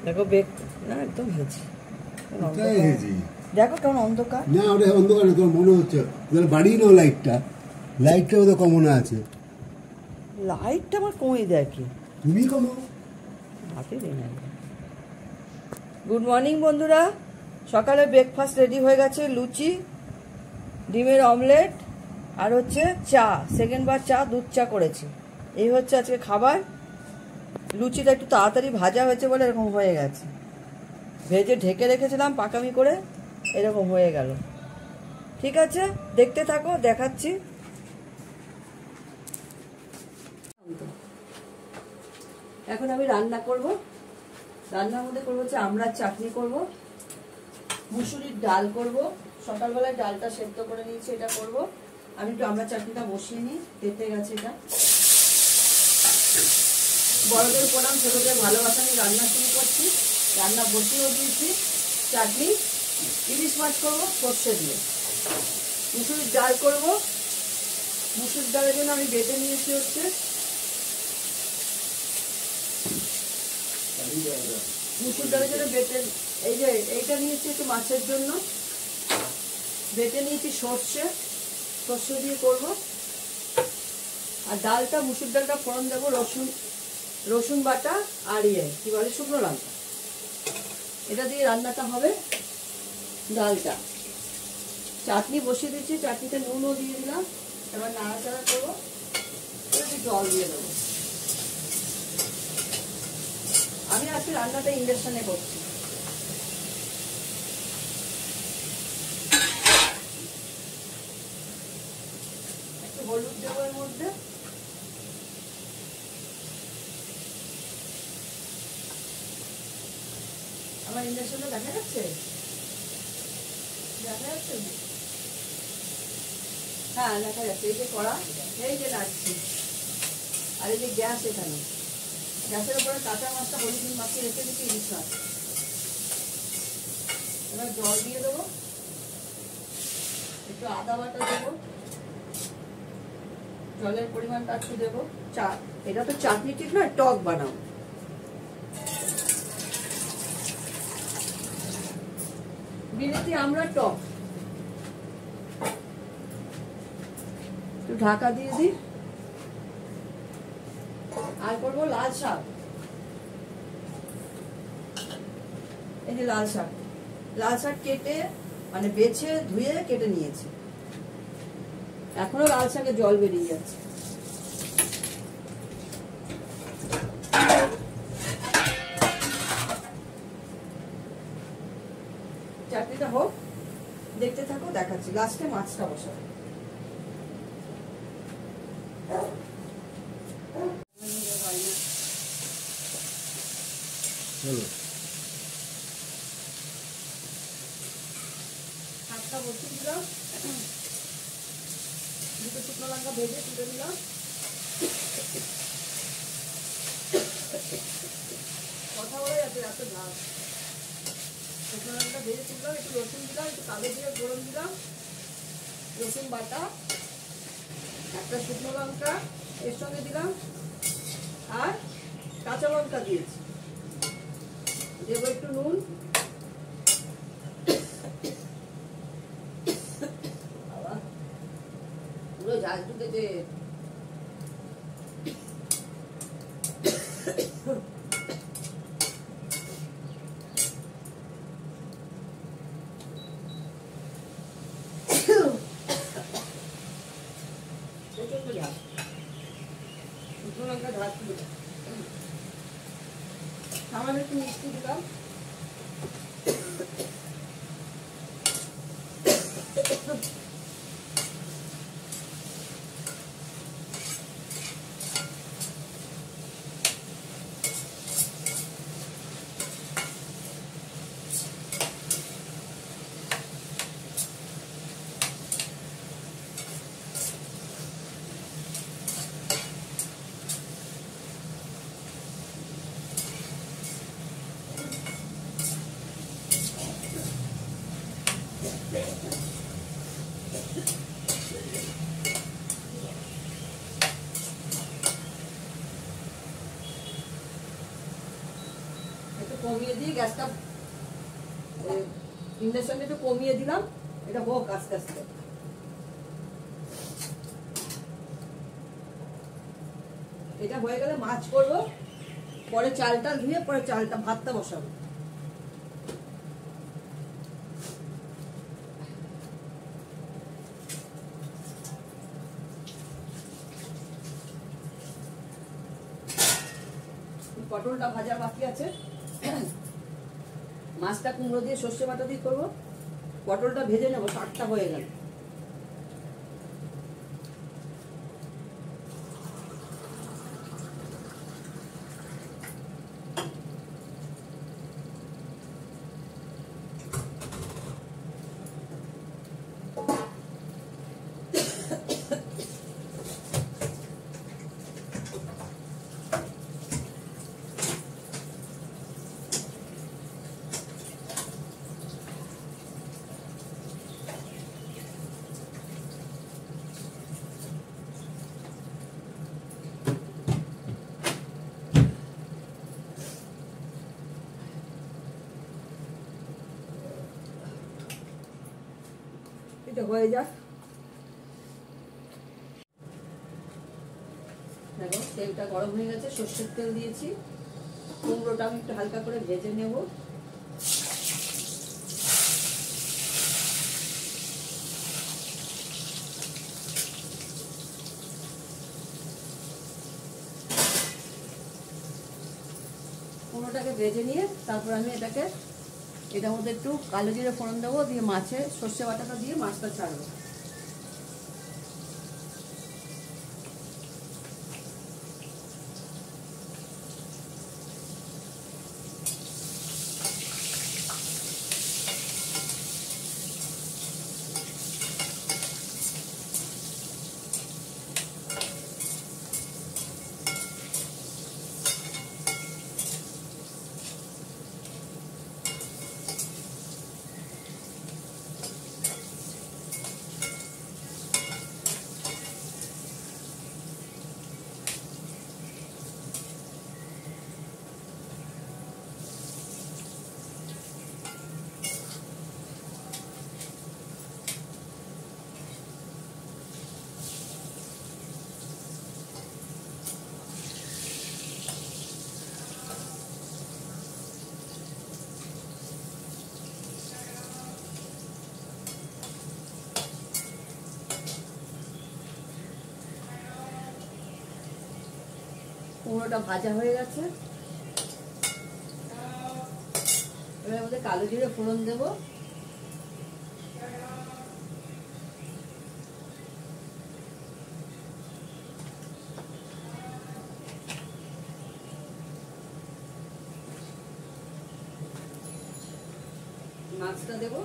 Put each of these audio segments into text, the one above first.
দেখো বেক না একদম হেজি দেখো কেমন অন্ধকার না ওটা অন্ধকার না তোমার মনে হচ্ছে বাড়িয়ে নাও লাইটটা ওদের কমন আছে লাইটটা আমার কমে দেয় কি তুমি কমো হাতে দেয় না গুড মর্নিং বন্ধুরা সকালে ব্রেকফাস্ট রেডি হয়ে গেছে লুচি ডিমের অমলেট আর হচ্ছে চা সেকেন্ড বার চা দুধ চা করেছি এই হচ্ছে আজকে খাবার লুচিটা একটু তাড়াতাড়ি ভাজা হয়েছে বলে এরকম হয়ে গেছে ভেজে ঢেকে রেখেছিলাম পাকামি করে এরকম হয়ে গেল ঠিক আছে দেখতে থাকো দেখাচ্ছি এখন আমি রান্না করব রান্নার মধ্যে করবো হচ্ছে আমড়ার চাটনি করব মুসুরির ডাল করব সকালবেলায় ডালটা সেদ্ধ করে নিয়েছি এটা করব আমি একটু আমড়ার চাটনিটা বসিয়ে নিই পেতে গেছে এটা বড়দের প্রণাম ছোটদের ভালোবাসা নিয়ে রান্না শুরু করছি রান্না বসিয়েও দিয়েছি চাটনি ইলিশ মাছ করবো সর্ষে দিয়ে মুসুরির ডাল করব মুসুর ডালের জন্য আমি বেটে নিয়েছি হচ্ছে মুসুর ডালের জন্য বেটে এই যে এইটা নিয়েছি একটু মাছের জন্য বেটে নিয়েছি সর্ষে দিয়ে করব আর ডালটা মুসুর ডালটা ফোড়ন দেবো রসুন বাটা আর কি বলে শুকনো লঙ্কা এটা দিয়ে রান্নাটা হবে ডালটা চাটনি বসিয়ে দিচ্ছি চাটনিতে নুনও দিয়ে দিলাম এবার নাড়াচাড়া করবো একটু জল দিয়ে দেবো আমি আজকে রান্নাটা ইন্ডাকশনে করছি একটু হলুদ দেবো এর মধ্যে আমার ইন্ডাকশনটা দেখা যাচ্ছে হ্যাঁ দেখা যাচ্ছে এই যে কড়া এই যে নাড়ছি আর এই যে গ্যাস এখানে গ্যাসের উপরে কাঁচা মাছটা হলুদ মাখিয়ে রেখে দিচ্ছি ইলিশ মাছ এবার জল দিয়ে দেবো একটু আদা বাটা দেবো জলের পরিমাণটা একটু দেবো এটা তো চাটনি ঠিক নয় টক বানাও বিলেতি আমরা টক একটু ঢাকা দিয়ে দিই আর করবো লাল শাক এই যে লাল শাক কেটে মানে বেছে ধুয়ে কেটে নিয়েছি এখনো লাল শাকে জল বেরিয়ে যাচ্ছে চাটনিটা হোক দেখতে থাকো দেখাচ্ছি লাস্টে মাছটা বসাবো শাকটা বসিয়ে দিলাম দুটো শুকনো লঙ্কা ভেজে তুলে দিলাম কথা বলে যাচ্ছে এত ঝাল শুকনো লঙ্কা ভেজে তুললাম একটু রসুন দিলাম একটু কালো দিয়ে গরম দিলাম রসুন বাটা একটা শুকনো লঙ্কা এর সঙ্গে দিলাম আর কাঁচা লঙ্কা দিয়েছি দেবো একটু নুন পুরো ঝাল ঢুকেছে সামান্য একটু মিষ্টি দিলাম কমিয়ে দিয়ে গ্যাসটা ইন্ডাকশনটা একটু কমিয়ে দিলাম, এটা হোক আস্তে আস্তে। এটা হয়ে গেলে মাছ করবো, পরে চালটা ধুয়ে পরে ভাতটা বসাবো। পটলটা ভাজা বাকি আছে, মাছটা কুমড়ো দিয়ে সর্ষে বাটা দিয়ে করবো, পটলটা ভেজে নেবো, শাকটা হয়ে গেল। এটা হয়ে যাক। দেখো তেলটা গরম হয়ে গেছে, সর্ষের তেল দিয়েছি, কুমড়োটা আমি একটু হালকা করে ভেজে নেব। কুমড়োটাকে ভেজে নিয়ে তারপর আমি এটার মধ্যে একটু কালো জিরে ফোড়ন দেবো, দিয়ে মাছের সর্ষে বাটাটা দিয়ে মাছটা ছাড়বো। কুমড়োটা ভাজা হয়ে গেছে, এবার আমাদের কালো জিরে ফোড়ন দেবো। মাছটা দেবো,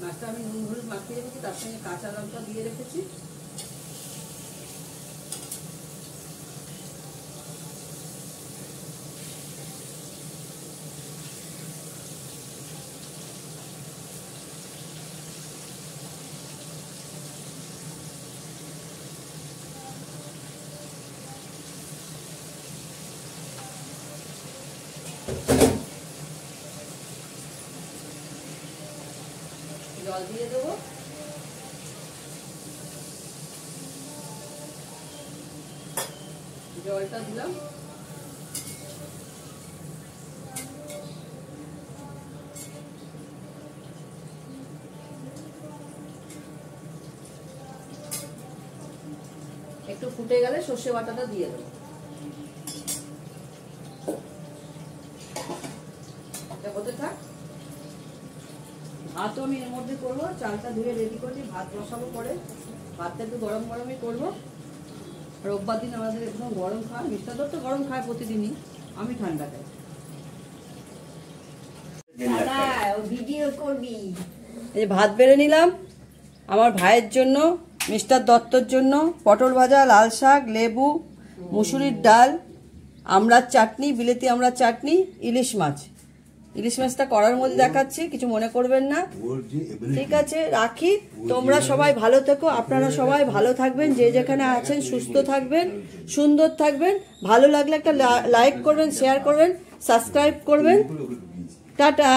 মাছটা আমি নুন হলুদ মাখিয়ে রেখেছি, তার সঙ্গে কাঁচা লঙ্কা দিয়ে রেখেছি। জল দিয়ে দেবো, জলটা দিলাম, একটু ফুটে গেলে সর্ষে বাটাটা দিয়ে দেবো। এটা হতে থাক। ভাতও আমি এর মধ্যে করবো, চালটা ধুয়ে রেডি করছি, ভাত বসাবো পরে। ভাতটা একটু গরম গরমই করবো। রোববার দিন আমাদের একদম গরম খায়, মিষ্টাদর তো গরম খায় প্রতিদিনই, আমি ঠান্ডা খাই। ভিডিও করবি। এই ভাত বেড়ে নিলাম আমার ভাইয়ের জন্য, মিস্টার দত্তর জন্য, পটল ভাজা, লাল শাক, লেবু, মুসুরির ডাল, আমড়ার চাটনি, বিলেতি আমড়ার চাটনি, ইলিশ মাছ, ইলিশ মাছটা করার মধ্যে দেখাচ্ছি, কিছু মনে করবেন না। ওর যে ঠিক আছে, রাখি। তোমরা সবাই ভালো থেকো, আপনারা সবাই ভালো থাকবেন, যে যেখানে আছেন সুস্থ থাকবেন, সুন্দর থাকবেন। ভালো লাগলে একটা লাইক করবেন, শেয়ার করবেন, সাবস্ক্রাইব করবেন। টাটা।